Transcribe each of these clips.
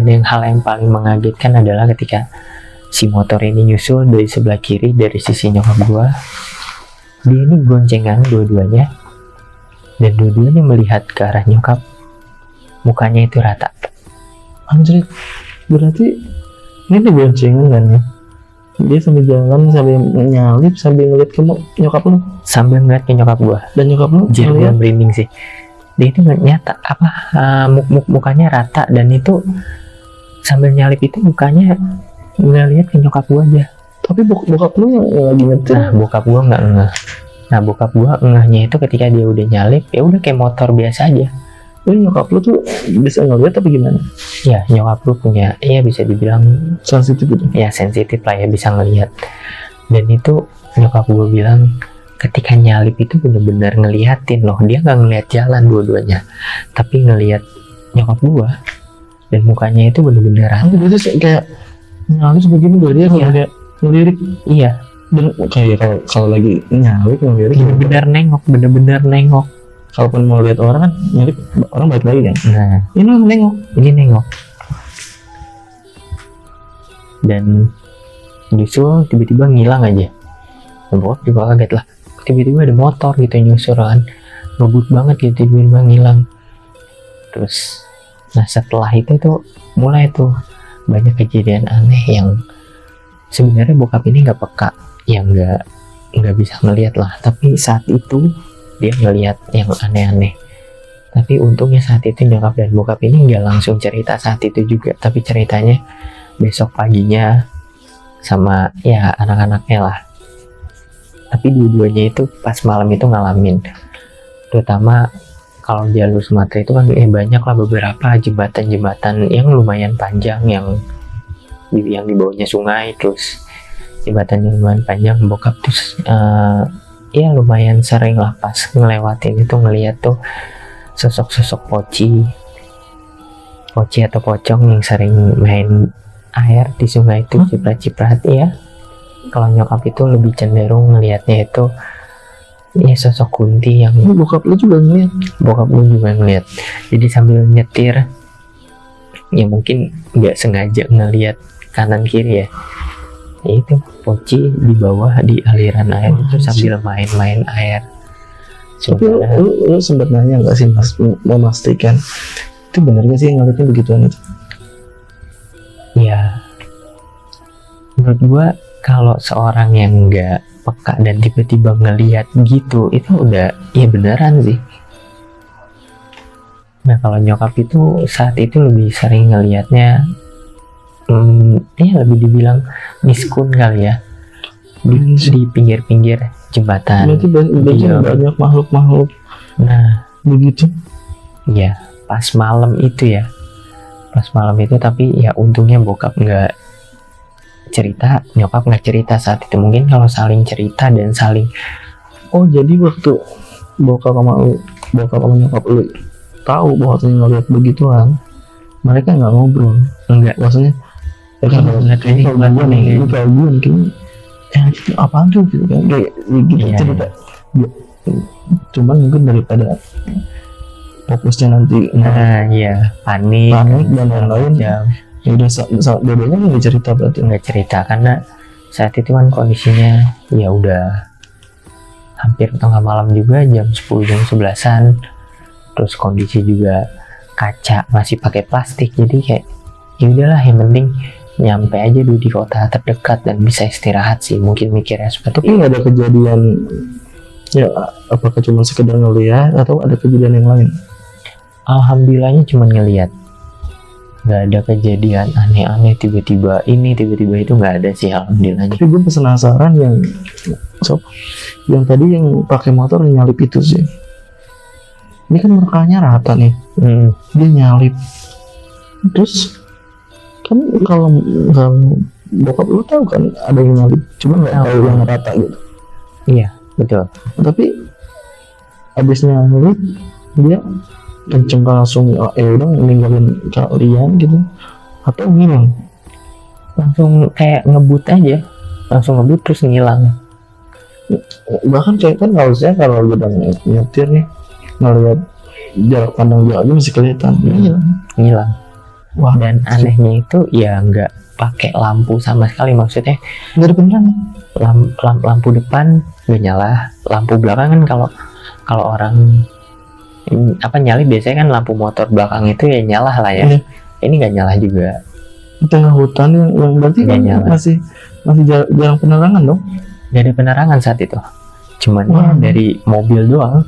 Dan hal yang paling mengagetkan adalah ketika si motor ini nyusul dari sebelah kiri dari sisi nyokap gue, dia ini goncengan dua-duanya, dan dua-duanya melihat ke arah nyokap, mukanya itu rata. Anjir, berarti ini boncengan kan ya? Dia sambil jalan, sambil nyalip, sambil ngeliat ke nyokap lu, Sambil ngeliat ke nyokap gue, dan nyokap lu jadi gue ngeliat. merinding sih. Dia itu nyata mukanya rata, dan itu sambil nyalip itu mukanya ngeliat ke nyokap gue aja. Tapi bokap lu yang lagi nyetir. Nah bokap gue nggak ngeh. Nah bokap gue ngehnya itu ketika dia udah nyalip, ya udah kayak motor biasa aja. Nyokap lu tuh bisa ngeliat tapi gimana? Ya nyokap lu punya, ya bisa dibilang Sensitif gitu. ya sensitif lah ya, bisa ngelihat. Dan itu nyokap gue bilang ketika nyalip itu bener-bener ngeliatin loh, dia nggak ngeliat jalan dua-duanya, tapi ngeliat nyokap gue, dan mukanya itu bener-bener rata. Berarti kayak nyalip begini berarti ya, kalau Iya. kayak ngelirik. Iya, Dan kayak kalau lagi nyalip ngelirik, bener-bener nengok. kalaupun mau lihat orang kan nyalip, orang balik lagi kan. Nah Ini lu nengok. ini nengok, dan nyusul tiba-tiba ngilang aja. Dan bokap juga kaget lah, tiba-tiba ada motor gitu nyusul kan, ngebut banget gitu, tiba-tiba ngilang. Terus nah setelah itu tuh mulai tuh banyak kejadian aneh yang sebenarnya bokap ini nggak peka, yang nggak bisa ngelihat lah, tapi saat itu dia ngelihat yang aneh-aneh. Tapi untungnya saat itu nyokap dan bokap ini nggak langsung cerita saat itu juga, tapi ceritanya besok paginya sama ya anak-anaknya lah. Tapi dua-duanya itu pas malam itu ngalamin, terutama kalau jalur Sumatera itu kan banyak lah beberapa jembatan-jembatan yang lumayan panjang, yang di bawahnya sungai, terus jembatan yang lumayan panjang. Bokap terus ya lumayan sering lah pas ngelewatin itu ngeliat tuh sosok-sosok poci atau pocong yang sering main air di sungai itu, ciprat-ciprat ya. Kalau nyokap itu lebih cenderung ngelihatnya itu ya sosok kunti yang Ini bokap lu juga ngeliat. bokap gue juga ngeliat. Jadi sambil nyetir ya mungkin nggak sengaja ngelihat kanan kiri ya, itu poci di bawah di aliran air itu sambil main-main air. Tapi lu sempat nanya nggak sih mas, memastikan itu benar nggak sih ngeliatnya begituan itu? Ya menurut gua kalau seorang yang nggak peka dan tiba-tiba ngelihat gitu, itu udah ya beneran sih. Nah kalau nyokap itu saat itu lebih sering ngelihatnya ya lebih dibilang miskun kali ya, di pinggir-pinggir jembatan. Berarti banyak makhluk-makhluk Nah begitu. ya pas malam itu ya, pas malam itu. Tapi ya untungnya bokap nggak cerita, nyokap nggak cerita saat itu. Mungkin kalau saling cerita dan saling Oh jadi waktu bokap sama nyokap lu tahu bahwa ngeliat begituan, mereka nggak ngobrol, enggak maksudnya ya kan ngeliat ini kalau gue nih kayak gue mungkin itu apaan tuh gitu kan, kayak gitu Iya, cerita. Cuman mungkin daripada fokusnya nanti nah ya panik dan lain-lain, ya ya udah dua-duanya nggak cerita berarti. nggak cerita karena saat itu kan kondisinya ya udah hampir tengah malam juga, jam 10 jam 11-an. Terus kondisi juga kaca masih pakai plastik, jadi kayak ya udahlah yang penting nyampe aja dulu di kota terdekat dan bisa istirahat sih, mungkin mikirnya seperti Tapi nggak ada kejadian ya, apakah cuma sekedar ngeliat atau ada kejadian yang lain? alhamdulillahnya cuma ngelihat, nggak ada kejadian aneh-aneh tiba-tiba ini tiba-tiba itu, nggak ada sih alhamdulillahnya. Tapi gue penasaran yang tadi yang pakai motor nyalip itu sih. Ini kan mukanya rata nih, dia nyalip. Terus kan kalau bokap lu tahu kan ada yang nyalip, cuma nggak tahu yang rata gitu. Iya betul. Tapi abis nyalip dia kenceng langsung udah ninggalin kalian gitu, atau ngilang? Langsung kayak ngebut aja, langsung ngebut terus ngilang. Bahkan kayak kan harusnya kalau udah nyetir nih ngeliat jarak pandang jauhnya masih kelihatan, Ngilang. Wah, Dan anehnya itu ya nggak pakai lampu sama sekali, maksudnya nggak ada beneran. lampu depan nggak nyala, lampu belakang kan kalau kalau orang nyalip biasanya kan lampu motor belakang itu ya nyala lah ya. Iya. Ini nggak nyala juga. Di tengah hutan yang berarti Nggak kan nyala. masih jarang penerangan dong. Nggak ada penerangan saat itu, cuman ya Wah. dari mobil doang.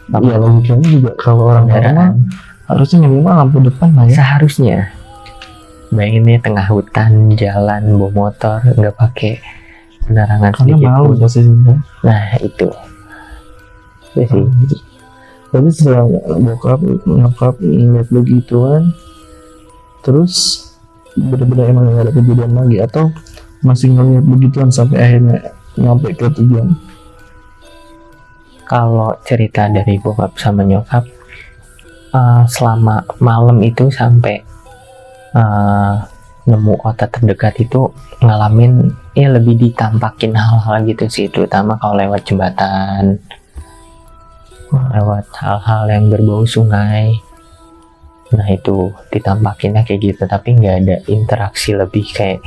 Iya, logikanya juga kalau orang normal Kendaraan. harusnya minimal lampu depan lah ya. Seharusnya. Bayangin nih tengah hutan jalan bawa motor nggak pakai penerangan Karena sedikit malu pun. posisinya. Nah itu sih. Tapi setelah bokap nyokap ngeliat begituan, terus benar-benar emang gak ada kejadian lagi atau masih ngeliat begituan sampai akhirnya nyampe ke tujuan. Kalau cerita dari bokap sama nyokap, selama malam itu sampai nemu otak terdekat itu ngalamin ya lebih ditampakin hal-hal gitu sih, terutama kalau lewat jembatan, lewat hal-hal yang berbau sungai. Nah itu ditampakinnya kayak gitu, tapi nggak ada interaksi lebih kayak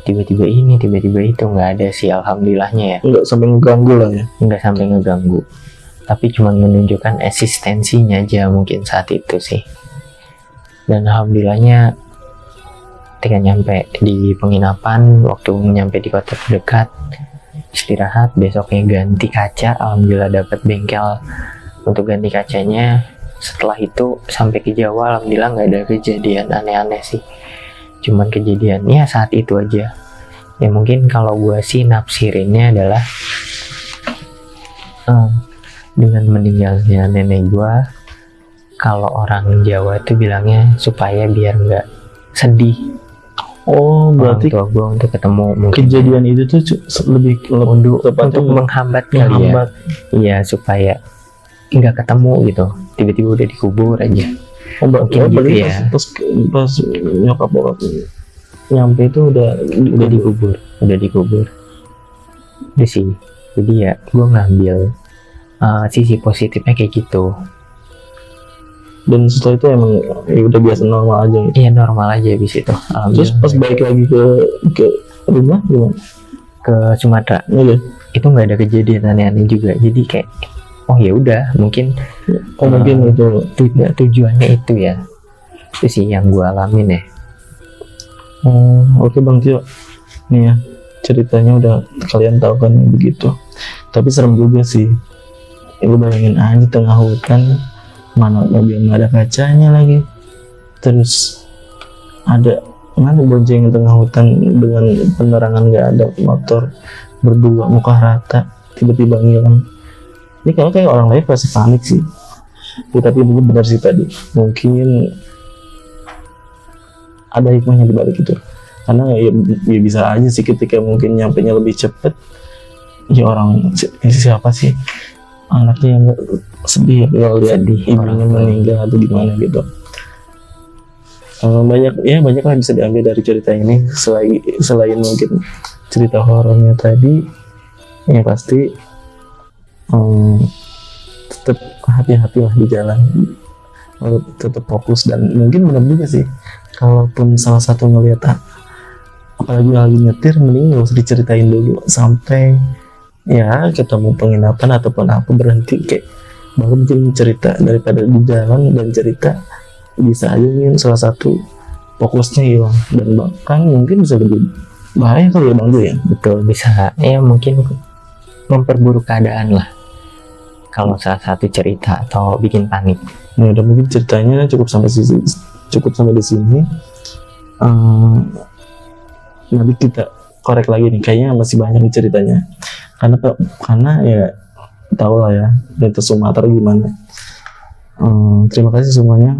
tiba-tiba ini tiba-tiba itu, nggak ada sih alhamdulillahnya ya. Nggak sampai ngeganggu lah ya. Nggak sampai ngeganggu, tapi cuma menunjukkan eksistensinya aja mungkin saat itu sih. Dan alhamdulillahnya ketika nyampe di penginapan, waktu nyampe di kota terdekat, istirahat, besoknya ganti kaca, alhamdulillah dapat bengkel untuk ganti kacanya. Setelah itu sampai ke Jawa, alhamdulillah nggak ada kejadian aneh-aneh sih, cuman kejadiannya saat itu aja. Ya mungkin kalau gue sih nafsirinnya adalah dengan meninggalnya nenek gue, kalau orang Jawa itu bilangnya supaya biar nggak sedih Oh, berarti orang tua gue untuk ketemu, mungkin kejadian itu tuh lebih untuk tepatnya menghambat kali ya. menghambat. Iya, supaya nggak ketemu gitu, tiba-tiba udah dikubur aja. Mungkin gitu berarti ya. pas nyokap bokap nyampe itu udah udah dikubur itu sih. Jadi ya gue ngambil sisi positifnya kayak gitu. Dan setelah itu emang ya udah biasa normal aja gitu. Iya normal aja habis itu. Terus pas balik lagi ke rumah gimana? ke Sumatera Iya. itu nggak ada kejadian aneh-aneh juga, jadi kayak oh ya udah mungkin Mungkin itu tujuannya itu ya. Itu sih yang gue alamin ya. Oke Bang Tio, nih ya ceritanya udah kalian tahu kan begitu. Tapi serem juga sih. Lu bayangin aja tengah hutan, mana mobil nggak ada kacanya lagi, terus ada mana bonceng tengah hutan dengan penerangan nggak ada, motor berdua muka rata tiba-tiba ngilang. Ini kalau kayak orang lain pasti panik sih ya, tapi mungkin benar sih tadi, mungkin ada hikmahnya di balik itu. Karena ya bisa aja sih ketika mungkin nyampenya lebih cepet, ya orang siapa sih anaknya yang sedih kalau lihat ibunya meninggal atau gimana gitu. Banyak lah bisa diambil dari cerita ini. Selain mungkin cerita horornya tadi, ya pasti tetap hati-hati lah di jalan, tetap fokus. Dan mungkin benar juga sih, kalaupun salah satu ngelihat apalagi lagi nyetir, mending nggak usah diceritain dulu sampai ya ketemu penginapan ataupun apa, berhenti kayak baru mungkin cerita, daripada di jalan dan cerita bisa aja mungkin salah satu fokusnya hilang dan bahkan mungkin bisa lebih bahaya kali ya Bang Jo ya. Betul, bisa ya mungkin memperburuk keadaan lah kalau salah satu cerita atau bikin panik. Nah, udah mungkin ceritanya cukup sampai di sini. Nanti kita korek lagi nih, kayaknya masih banyak nih ceritanya. Karena ya tau lah ya, dari Sumatera gimana. Terima kasih semuanya